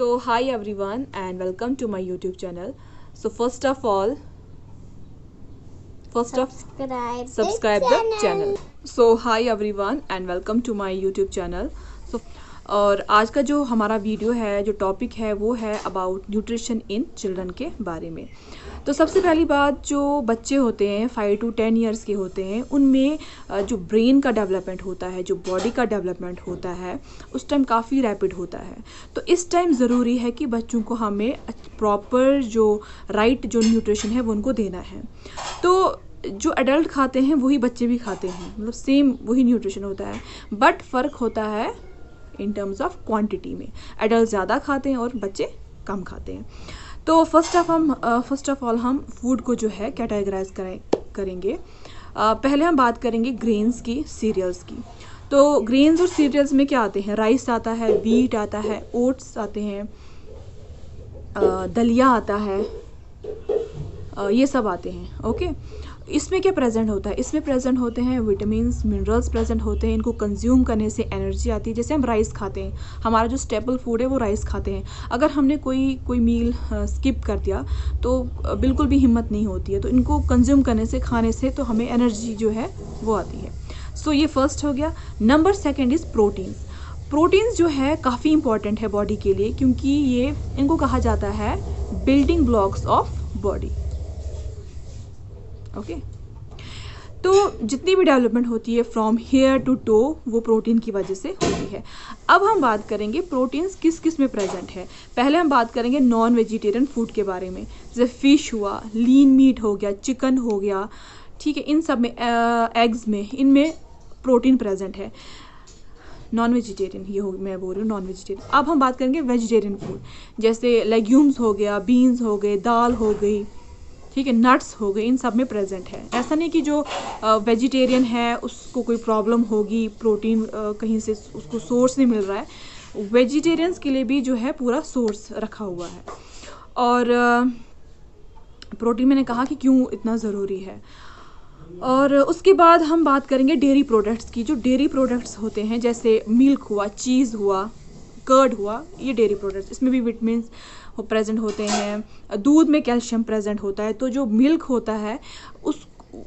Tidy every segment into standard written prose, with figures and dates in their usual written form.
So hi everyone and welcome to my YouTube channel. So subscribe the channel. So hi everyone and welcome to my YouTube channel. So और आज का जो हमारा video है, जो topic है वो है अबाउट न्यूट्रिशन इन चिल्ड्रन के बारे में। तो सबसे पहली बात, जो बच्चे होते हैं 5 to 10 ईयर्स के होते हैं, उनमें जो ब्रेन का डेवलपमेंट होता है, जो बॉडी का डेवलपमेंट होता है, उस टाइम काफ़ी रैपिड होता है। तो इस टाइम ज़रूरी है कि बच्चों को हमें प्रॉपर जो राइट जो न्यूट्रिशन है वो उनको देना है। तो जो एडल्ट खाते हैं वही बच्चे भी खाते हैं, मतलब सेम वही न्यूट्रिशन होता है, बट फ़र्क होता है इन टर्म्स ऑफ क्वांटिटी में। एडल्ट ज़्यादा खाते हैं और बच्चे कम खाते हैं। तो फर्स्ट ऑफ ऑल हम फूड को जो है कैटेगराइज करेंगे। पहले हम बात करेंगे ग्रेन्स की, सीरियल्स की। तो ग्रेन्स और सीरियल्स में क्या आते हैं? राइस आता है, वीट आता है, ओट्स आते हैं, दलिया आता है, ये सब आते हैं। ओके, इसमें क्या प्रेजेंट होता है? इसमें प्रेजेंट होते हैं विटामिन्स, मिनरल्स प्रेजेंट होते हैं। इनको कंज्यूम करने से एनर्जी आती है। जैसे हम राइस खाते हैं, हमारा जो स्टेपल फूड है वो राइस खाते हैं। अगर हमने कोई मील स्किप कर दिया तो बिल्कुल भी हिम्मत नहीं होती है। तो इनको कंज्यूम करने से, खाने से तो हमें एनर्जी जो है वो आती है। सो ये फर्स्ट हो गया। Number second is proteins. Proteins जो है काफ़ी इंपॉर्टेंट है बॉडी के लिए, क्योंकि ये इनको कहा जाता है building blocks of body. Okay, तो जितनी भी डेवलपमेंट होती है फ्रॉम हेयर टू टो, वो प्रोटीन की वजह से होती है। अब हम बात करेंगे प्रोटीन्स किस किस में प्रेजेंट है। पहले हम बात करेंगे नॉन वेजिटेरियन फूड के बारे में, जैसे फिश हुआ, लीन मीट हो गया, चिकन हो गया, ठीक है, इन सब में, एग्स में, इनमें प्रोटीन प्रेजेंट है। नॉन वेजिटेरियन ये हो, मैं बोल रही हूँ नॉन वेजिटेरियन। अब हम बात करेंगे वेजिटेरियन फूड, जैसे लेग्यूम्स हो गया, बीन्स हो गए, दाल हो गई, ठीक है, नट्स हो गए, इन सब में प्रेजेंट है। ऐसा नहीं कि जो वेजिटेरियन है उसको कोई प्रॉब्लम होगी, प्रोटीन कहीं से उसको सोर्स नहीं मिल रहा है। वेजिटेरियंस के लिए भी जो है पूरा सोर्स रखा हुआ है। और प्रोटीन मैंने कहा कि क्यों इतना ज़रूरी है। और उसके बाद हम बात करेंगे डेयरी प्रोडक्ट्स की। जो डेयरी प्रोडक्ट्स होते हैं, जैसे मिल्क हुआ, चीज़ हुआ, कर्ड हुआ, ये डेयरी प्रोडक्ट्स, इसमें भी विटामिन प्रेजेंट होते हैं। दूध में कैल्शियम प्रेजेंट होता है। तो जो मिल्क होता है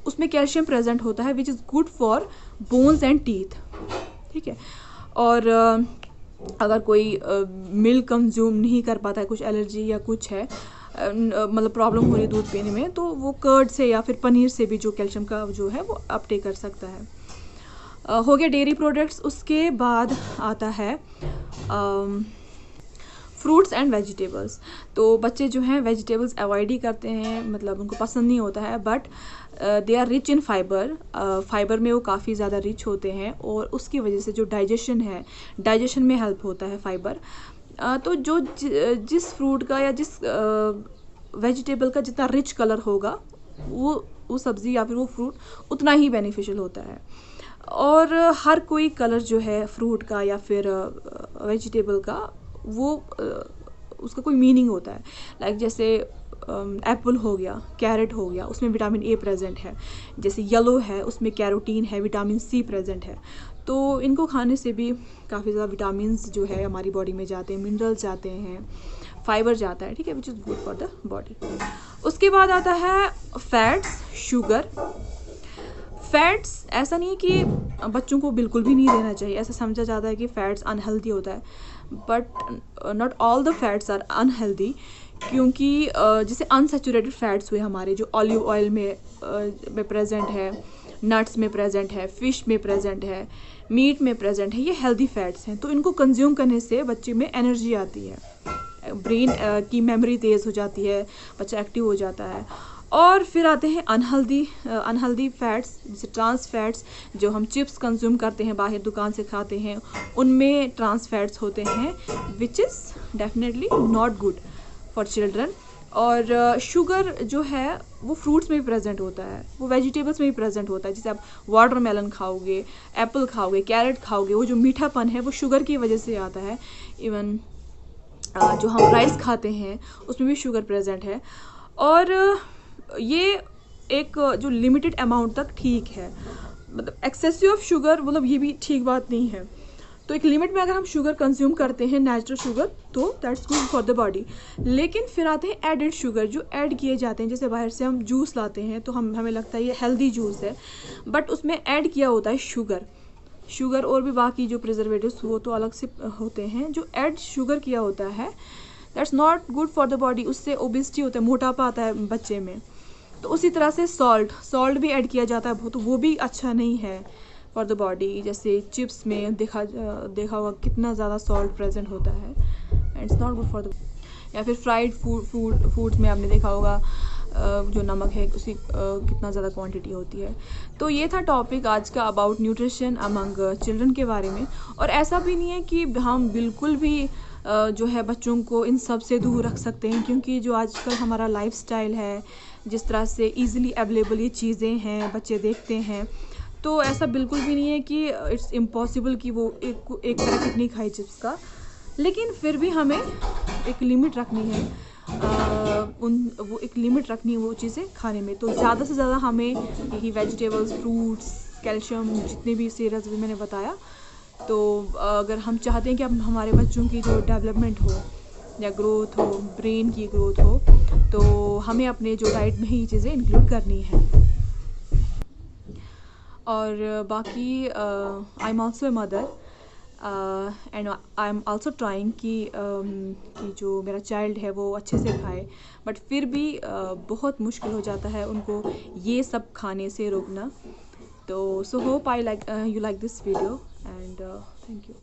उसमें कैल्शियम प्रेजेंट होता है, which is good for bones and teeth, ठीक है। और अगर कोई मिल्क कंज्यूम नहीं कर पाता है, कुछ एलर्जी या कुछ है, मतलब प्रॉब्लम हो रही है दूध पीने में, तो वो कर्ड से या फिर पनीर से भी जो कैल्शियम का जो है वो अपटेक कर सकता है। हो गया डेयरी प्रोडक्ट्स। उसके बाद आता है फ्रूट्स एंड वेजिटेबल्स। तो बच्चे जो हैं वेजिटेबल्स अवॉइड ही करते हैं, मतलब उनको पसंद नहीं होता है, but they are rich in fibre. Fibre में वो काफ़ी ज़्यादा रिच होते हैं और उसकी वजह से जो डाइजेशन है, डाइजेशन में हेल्प होता है फाइबर। तो जो जिस फ्रूट का या जिस वेजिटेबल का जितना रिच कलर होगा, वो सब्ज़ी या फिर वो फ्रूट उतना ही बेनिफिशियल होता है। और हर कोई कलर जो है फ्रूट का या फिर वेजिटेबल का, वो उसका कोई मीनिंग होता है। लाइक जैसे एप्पल हो गया, कैरेट हो गया, उसमें विटामिन ए प्रेजेंट है। जैसे येलो है, उसमें कैरोटीन है, विटामिन सी प्रेजेंट है। तो इनको खाने से भी काफ़ी ज़्यादा विटामिन्स जो है हमारी बॉडी में जाते हैं, मिनरल्स जाते हैं, फाइबर जाता है, ठीक है, which is good for the body. उसके बाद आता है फैट्स, शुगर। फैट्स ऐसा नहीं कि बच्चों को बिल्कुल भी नहीं देना चाहिए, ऐसा समझा जाता है कि फैट्स अनहेल्दी होता है, but not all the fats are unhealthy. क्योंकि जैसे अनसैचुरेटेड फैट्स हुए हमारे, जो ऑलिव ऑयल में प्रेजेंट है, नट्स में प्रेजेंट है, फिश में प्रेजेंट है, मीट में प्रेजेंट है, ये हेल्दी फैट्स हैं। तो इनको कंज्यूम करने से बच्चे में एनर्जी आती है, ब्रेन की मेमोरी तेज़ हो जाती है, बच्चा एक्टिव हो जाता है। और फिर आते हैं अनहेल्दी फैट्स, जैसे ट्रांस फैट्स। जो हम चिप्स कंज्यूम करते हैं, बाहर दुकान से खाते हैं, उनमें ट्रांस फैट्स होते हैं, which is definitely not good for children. और शुगर जो है वो फ्रूट्स में भी प्रेजेंट होता है, वो वेजिटेबल्स में भी प्रेजेंट होता है। जैसे आप वाटरमेलन खाओगे, एप्पल खाओगे, कैरेट खाओगे, वो जो मीठापन है वो शुगर की वजह से आता है। इवन जो हम राइस खाते हैं उसमें भी शुगर प्रेजेंट है। और ये एक जो लिमिटेड अमाउंट तक ठीक है, मतलब एक्सेसिव ऑफ शुगर, मतलब ये भी ठीक बात नहीं है। तो एक लिमिट में अगर हम शुगर कंज्यूम करते हैं, नेचुरल शुगर, तो that's good for the body. लेकिन फिर आते हैं एडेड शुगर, जो ऐड किए जाते हैं। जैसे बाहर से हम जूस लाते हैं तो हमें लगता है ये हेल्दी जूस है, बट उसमें ऐड किया होता है शुगर और भी बाकी जो प्रिजर्वेटिव्स वो तो अलग से होते हैं। जो ऐड शुगर किया होता है that's not good for the body. उससे ओबेसिटी होता है, मोटापा आता है बच्चे में। तो उसी तरह से सॉल्ट भी ऐड किया जाता है, तो वो भी अच्छा नहीं है फॉर द बॉडी। जैसे चिप्स में देखा होगा कितना ज़्यादा सॉल्ट प्रेजेंट होता है, and it's not good for the. या फिर फ्राइड फूड्स में आपने देखा होगा जो नमक है उसकी कितना ज़्यादा क्वांटिटी होती है। तो ये था टॉपिक आज का अबाउट न्यूट्रिशन अमंग चिल्ड्रन के बारे में। और ऐसा भी नहीं है कि हम बिल्कुल भी जो है बच्चों को इन सब से दूर रख सकते हैं, क्योंकि जो आजकल हमारा लाइफस्टाइल है, जिस तरह से इजीली अवेलेबल ये चीज़ें हैं बच्चे देखते हैं, तो ऐसा बिल्कुल भी नहीं है कि इट्स इम्पॉसिबल कि वो एक पैकेट नहीं खाए चिप्स का। लेकिन फिर भी हमें एक लिमिट रखनी है, वो एक लिमिट रखनी है वो चीज़ें खाने में। तो ज़्यादा से ज़्यादा हमें यही वेजिटेबल्स, फ्रूट्स, कैल्शियम, जितने भी सीरस भी मैंने बताया। तो अगर हम चाहते हैं कि अब हमारे बच्चों की जो डेवलपमेंट हो या ग्रोथ हो, ब्रेन की ग्रोथ हो, तो हमें अपने जो डाइट में ही ये चीज़ें इंक्लूड करनी है। और बाकी I am also a mother and I am also trying कि जो मेरा चाइल्ड है वो अच्छे से खाए, बट फिर भी बहुत मुश्किल हो जाता है उनको ये सब खाने से रोकना। तो so hope you like this video and thank you.